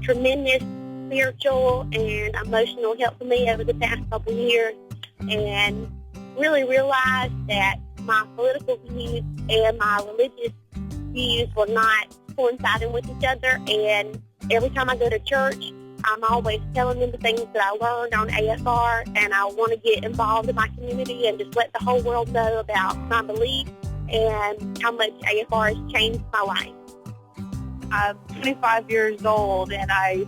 Tremendous spiritual and emotional help for me over the past couple years, and really realized that my political views and my religious views were not coinciding with each other. And every time I go to church, I'm always telling them the things that I learned on AFR, and I want to get involved in my community and just let the whole world know about my beliefs and how much AFR has changed my life. I'm 25 years old, and I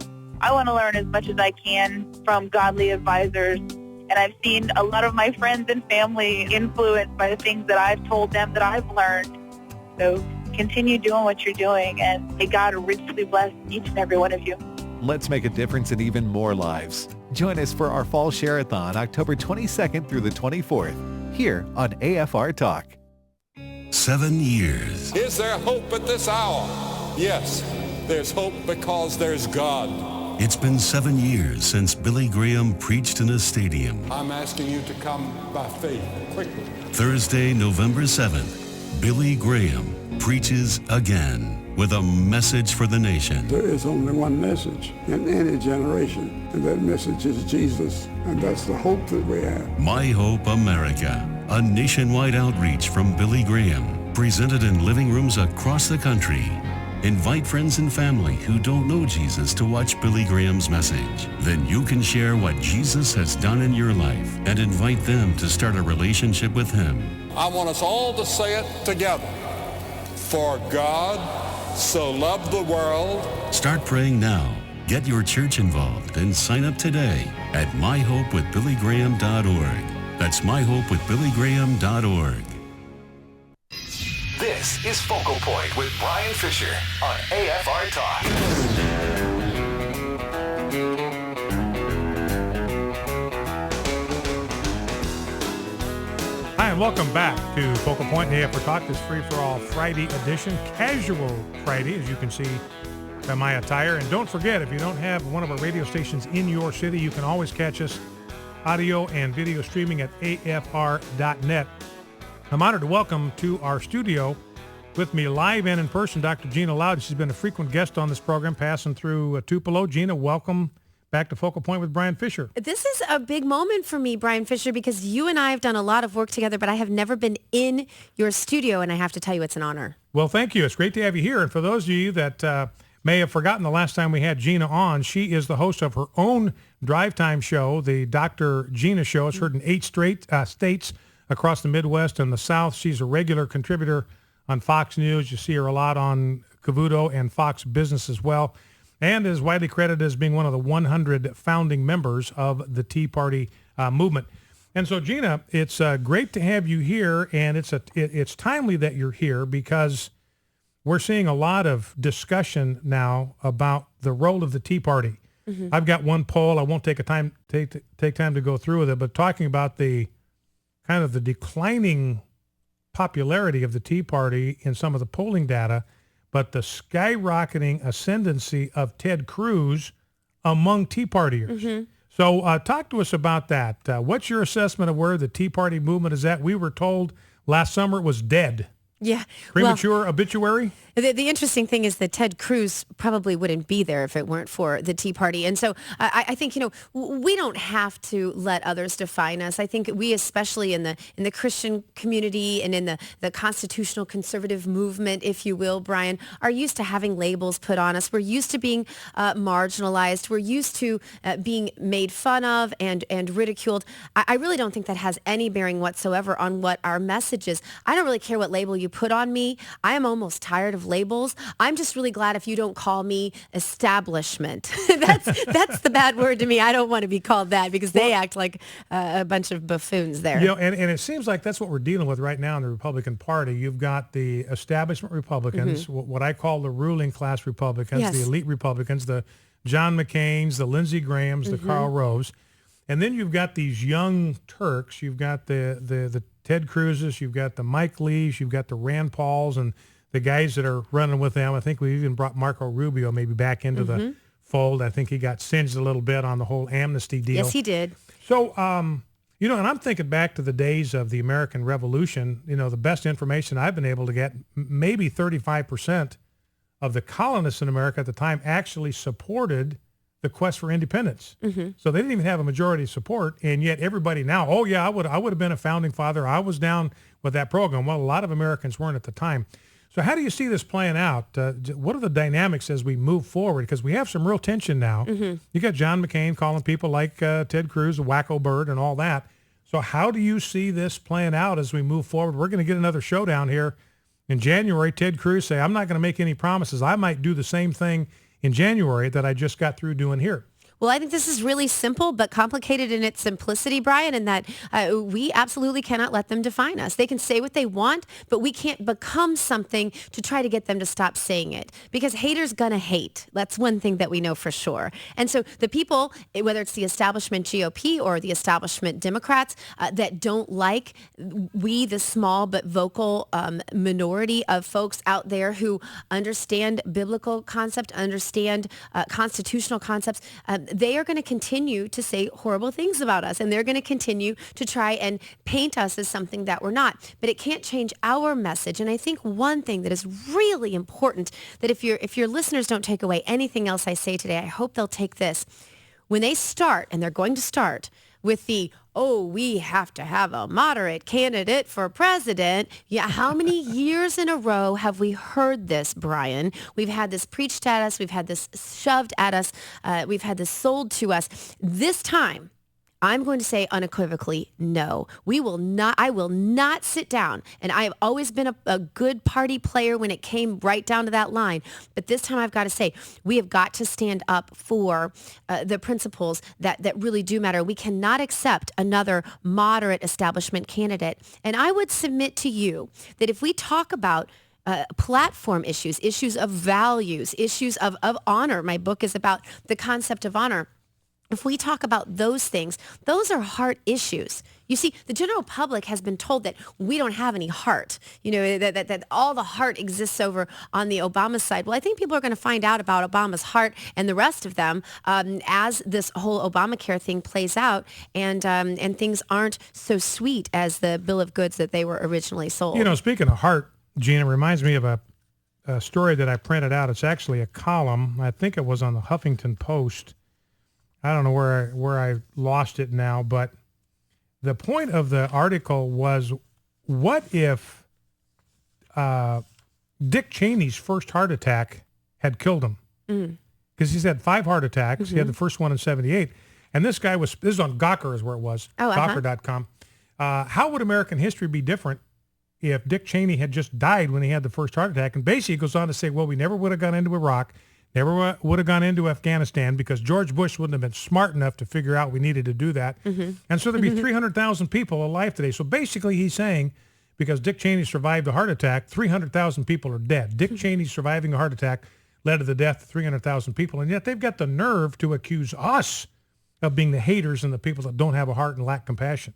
want to learn as much as I can from godly advisors. And I've seen a lot of my friends and family influenced by the things that I've told them that I've learned. So continue doing what you're doing, and may God richly bless each and every one of you. Let's make a difference in even more lives. Join us for our Fall Share-a-thon October 22nd through the 24th, here on AFR Talk. 7 years. Is there hope at this hour? Yes, there's hope because there's God. It's been 7 years since Billy Graham preached in a stadium. I'm asking you to come by faith quickly. Thursday, November 7th, Billy Graham preaches again with a message for the nation. There is only one message in any generation, and that message is Jesus, and that's the hope that we have. My Hope America, a nationwide outreach from Billy Graham, presented in living rooms across the country. Invite friends and family who don't know Jesus to watch Billy Graham's message. Then you can share what Jesus has done in your life and invite them to start a relationship with him. I want us all to say it together. For God so loved the world. Start praying now. Get your church involved and sign up today at myhopewithbillygraham.org. That's myhopewithbillygraham.org. This is Focal Point with Brian Fisher on AFR Talk. Hi, and welcome back to Focal Point and AFR Talk, this free-for-all Friday edition, casual Friday, as you can see by my attire. And don't forget, if you don't have one of our radio stations in your city, you can always catch us audio and video streaming at afr.net. I'm honored to welcome to our studio with me live and in person Dr. Gina Loudon. She's been a frequent guest on this program, passing through Tupelo. Gina, welcome back to Focal Point with Brian Fisher. This is a big moment for me, Brian Fisher, because you and I have done a lot of work together, but I have never been in your studio, and I have to tell you it's an honor. Well, thank you. It's great to have you here. And for those of you that may have forgotten the last time we had Gina on, she is the host of her own drive time show, the Dr. Gina Show. It's heard in 8 states across the Midwest and the South. She's a regular contributor on Fox News. You see her a lot on Cavuto and Fox Business as well, and is widely credited as being one of the 100 founding members of the Tea Party movement. And so, Gina, it's great to have you here, and it's timely that you're here because we're seeing a lot of discussion now about the role of the Tea Party. Mm-hmm. I've got one poll. I won't take time to go through with it, but talking about the kind of the declining popularity of the Tea Party in some of the polling data, but the skyrocketing ascendancy of Ted Cruz among Tea Partiers. Mm-hmm. So talk to us about that. What's your assessment of where the Tea Party movement is at? We were told last summer it was dead. Yeah. Premature obituary? The interesting thing is that Ted Cruz probably wouldn't be there if it weren't for the Tea Party. And so I think, we don't have to let others define us. I think we, especially in the Christian community and in the constitutional conservative movement, if you will, Brian, are used to having labels put on us. We're used to being marginalized. We're used to being made fun of and ridiculed. I really don't think that has any bearing whatsoever on what our message is. I don't really care what label you put on me. I am almost tired of labels. I'm just really glad if you don't call me establishment. That's the bad word to me. I don't want to be called that because they act like a bunch of buffoons there. And it seems like that's what we're dealing with right now in the Republican Party. You've got the establishment Republicans, mm-hmm. what I call the ruling class Republicans, yes. The elite Republicans, the John McCains, the Lindsey Grahams, the mm-hmm. Karl Roves. And then you've got these young Turks. You've got the Ted Cruzes, you've got the Mike Lees, you've got the Rand Pauls, and the guys that are running with them. I think we even brought Marco Rubio maybe back into mm-hmm. the fold. I think he got singed a little bit on the whole amnesty deal. Yes, he did. So, and I'm thinking back to the days of the American Revolution. The best information I've been able to get, maybe 35% of the colonists in America at the time actually supported the quest for independence. So they didn't even have a majority support, and yet everybody now, oh yeah, I would have been a founding father. I was down with that program. Well, a lot of Americans weren't at the time. So how do you see this playing out? What are the dynamics as we move forward? Because we have some real tension now. You got John McCain calling people like Ted Cruz a wacko bird and all that. So how do you see this playing out as we move forward? We're going to get another showdown here in January. Ted Cruz say, I'm not going to make any promises. I might do the same thing in January that I just got through doing here. Well, I think this is really simple but complicated in its simplicity, Brian, in that we absolutely cannot let them define us. They can say what they want, but we can't become something to try to get them to stop saying it, because haters gonna hate. That's one thing that we know for sure. And so the people, whether it's the establishment GOP or the establishment Democrats that don't like we, the small but vocal minority of folks out there who understand biblical concept, understand constitutional concepts, they are going to continue to say horrible things about us, and they're going to continue to try and paint us as something that we're not. But it can't change our message. And I think one thing that is really important, that if your listeners don't take away anything else I say today, I hope they'll take this. When they start, and they're going to start with the, oh, we have to have a moderate candidate for president. Yeah, how many years in a row have we heard this, Brian? We've had this preached at us. We've had this shoved at us. We've had this sold to us. This time, I'm going to say unequivocally, no. I will not sit down. And I have always been a good party player when it came right down to that line. But this time I've got to say, we have got to stand up for the principles that really do matter. We cannot accept another moderate establishment candidate. And I would submit to you that if we talk about platform issues of values, issues of honor, my book is about the concept of honor. If we talk about those things, those are heart issues. You see, the general public has been told that we don't have any heart, that all the heart exists over on the Obama side. Well, I think people are going to find out about Obama's heart and the rest of them as this whole Obamacare thing plays out, and things aren't so sweet as the bill of goods that they were originally sold. Speaking of heart, Gina, reminds me of a story that I printed out. It's actually a column. I think it was on the Huffington Post. I don't know where I lost it now, but the point of the article was, what if Dick Cheney's first heart attack had killed him? Because he's had 5 heart attacks. He had the first one in 1978. And this is on Gawker is where it was, Gawker.com. How would American history be different if Dick Cheney had just died when he had the first heart attack? And basically it goes on to say, well, we never would have gone into Iraq. Never would have gone into Afghanistan because George Bush wouldn't have been smart enough to figure out we needed to do that. And so there'd be 300,000 people alive today. So basically he's saying, because Dick Cheney survived a heart attack, 300,000 people are dead. Dick Cheney surviving a heart attack led to the death of 300,000 people. And yet they've got the nerve to accuse us of being the haters and the people that don't have a heart and lack compassion.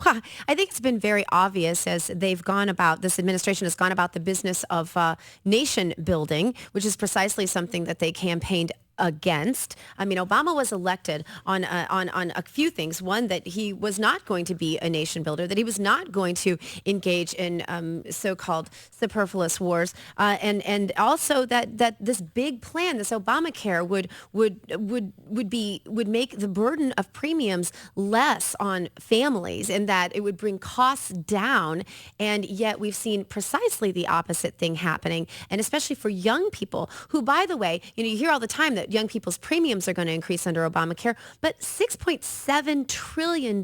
Well, I think it's been very obvious as they've gone about, this administration has gone about the business of nation building, which is precisely something that they campaigned against. I mean, Obama was elected on a few things. One, that he was not going to be a nation builder, that he was not going to engage in so-called superfluous wars, and also that this big plan, this Obamacare, would make the burden of premiums less on families, and that it would bring costs down. And yet we've seen precisely the opposite thing happening, and especially for young people who, by the way, you hear all the time that young people's premiums are going to increase under Obamacare, but $6.7 trillion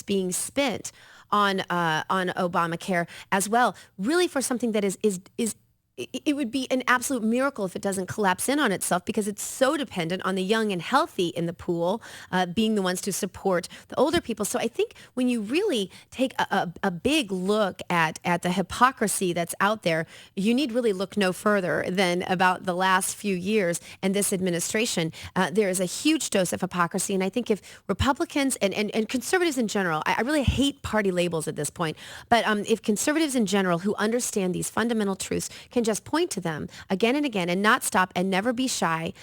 being spent on Obamacare as well, really for something that is it would be an absolute miracle if it doesn't collapse in on itself, because it's so dependent on the young and healthy in the pool being the ones to support the older people. So I think when you really take a big look at the hypocrisy that's out there, you need really look no further than about the last few years and this administration. There is a huge dose of hypocrisy. And I think if Republicans and conservatives in general, I really hate party labels at this point, but if conservatives in general who understand these fundamental truths can just point to them again and again and not stop and never be shy,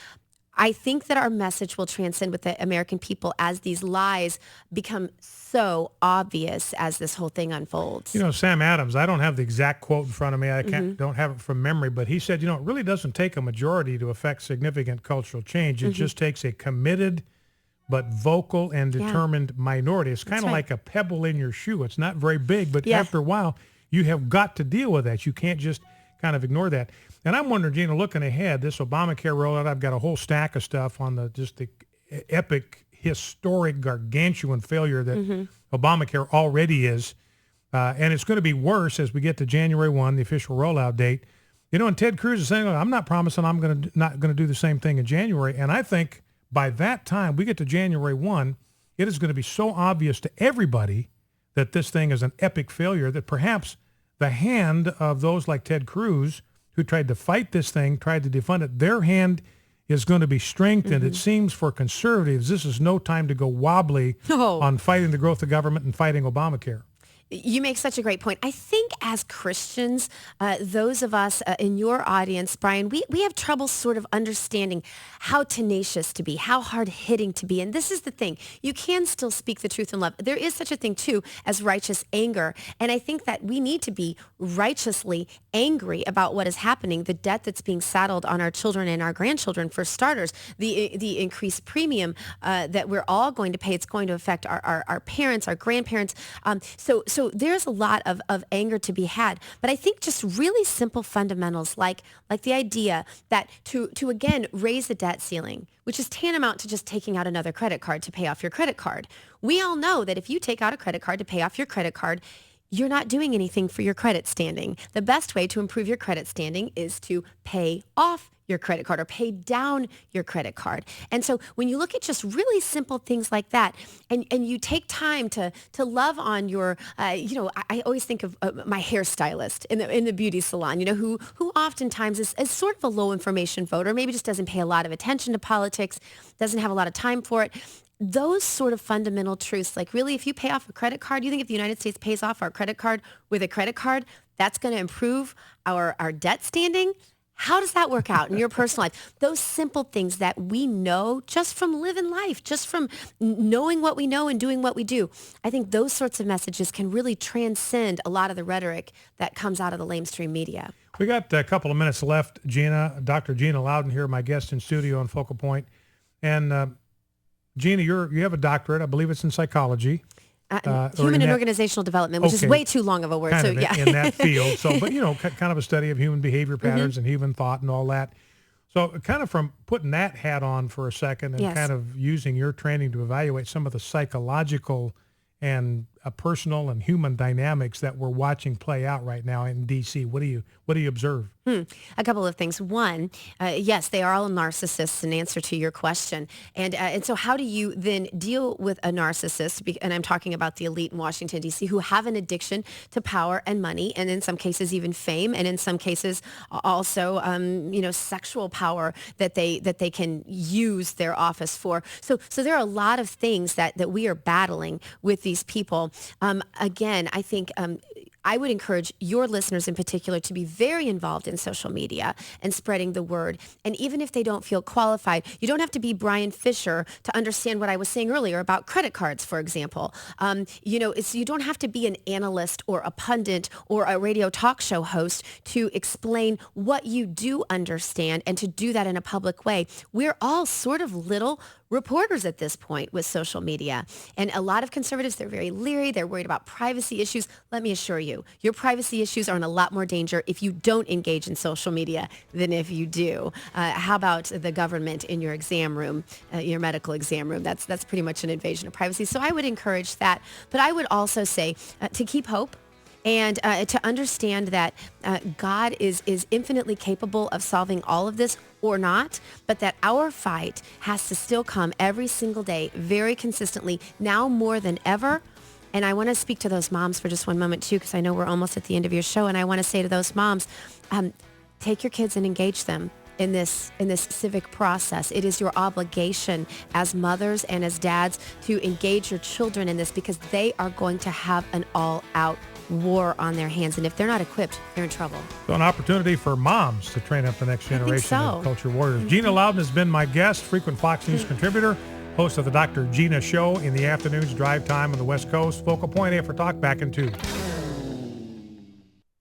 I think that our message will transcend with the American people as these lies become so obvious as this whole thing unfolds. You know, Sam Adams, I don't have the exact quote in front of me. I don't have it from memory, but he said, you know, it really doesn't take a majority to affect significant cultural change. It just takes a committed but vocal and determined minority. It's kind of like a pebble in your shoe. It's not very big, but after a while, you have got to deal with that. You can't just kind of ignore that. And I'm wondering, Gina, looking ahead, this Obamacare rollout, I've got a whole stack of stuff on the epic, historic, gargantuan failure that Obamacare already is. And it's going to be worse as we get to January 1, the official rollout date. You know, and Ted Cruz is saying, I'm not promising I'm not going to do the same thing in January. And I think by that time we get to January 1, it is going to be so obvious to everybody that this thing is an epic failure that perhaps the hand of those like Ted Cruz who tried to fight this thing, tried to defund it, their hand is going to be strengthened. It seems for conservatives, this is no time to go wobbly on fighting the growth of government and fighting Obamacare. You make such a great point. I think as Christians, those of us in your audience, Brian, we have trouble sort of understanding how tenacious to be, how hard-hitting to be. And this is the thing. You can still speak the truth in love. There is such a thing, too, as righteous anger. And I think that we need to be righteously angry about what is happening, the debt that's being saddled on our children and our grandchildren, for starters, the increased premium that we're all going to pay. It's going to affect our parents, our grandparents. So there's a lot of anger to be had. But I think just really simple fundamentals like the idea that to again raise the debt ceiling, which is tantamount to just taking out another credit card to pay off your credit card. We all know that if you take out a credit card to pay off your credit card, you're not doing anything for your credit standing. The best way to improve your credit standing is to pay off your credit card or pay down your credit card. And so when you look at just really simple things like that, and you take time to love on your, I always think of my hairstylist in the beauty salon, who oftentimes is sort of a low information voter, maybe just doesn't pay a lot of attention to politics, doesn't have a lot of time for it. Those sort of fundamental truths, like really, if you pay off a credit card, you think if the United States pays off our credit card with a credit card, that's going to improve our debt standing? How does that work out in your personal life? Those simple things that we know just from living life, just from knowing what we know and doing what we do. I think those sorts of messages can really transcend a lot of the rhetoric that comes out of the lamestream media. We got a couple of minutes left, Gina. Dr. Gina Loudon here, my guest in studio on Focal Point. And Gina, you have a doctorate. I believe it's in psychology. Human and organizational development, which is way too long of a word. In that field. So, but kind of a study of human behavior patterns and human thought and all that. So kind of from putting that hat on for a second and kind of using your training to evaluate some of the psychological and personal and human dynamics that we're watching play out right now in D.C. What do you observe? A couple of things. One, yes, they are all narcissists in answer to your question. And so how do you then deal with a narcissist, and I'm talking about the elite in Washington, D.C., who have an addiction to power and money, and in some cases even fame, and in some cases also, sexual power that they can use their office for. So there are a lot of things that we are battling with these people. Again, I think I would encourage your listeners in particular to be very involved in social media and spreading the word. And even if they don't feel qualified, you don't have to be Brian Fisher to understand what I was saying earlier about credit cards, for example. You don't have to be an analyst or a pundit or a radio talk show host to explain what you do understand and to do that in a public way. We're all sort of little reporters at this point with social media. And a lot of conservatives, they're very leery. They're worried about privacy issues. Let me assure you, your privacy issues are in a lot more danger if you don't engage in social media than if you do. How about the government in your exam room, your medical exam room? That's pretty much an invasion of privacy. So I would encourage that. But I would also say to keep hope. And to understand that God is infinitely capable of solving all of this or not, but that our fight has to still come every single day, very consistently, now more than ever. And I want to speak to those moms for just one moment, too, because I know we're almost at the end of your show. And I want to say to those moms, take your kids and engage them in this civic process. It is your obligation as mothers and as dads to engage your children in this because they are going to have an all-out war on their hands. And if they're not equipped, they're in trouble. So an opportunity for moms to train up the next generation of culture warriors. Gina Loudon has been my guest, frequent Fox News contributor, host of the Dr. Gina Show in the afternoons, drive time on the West Coast. Focal Point AFR Talk back in 2.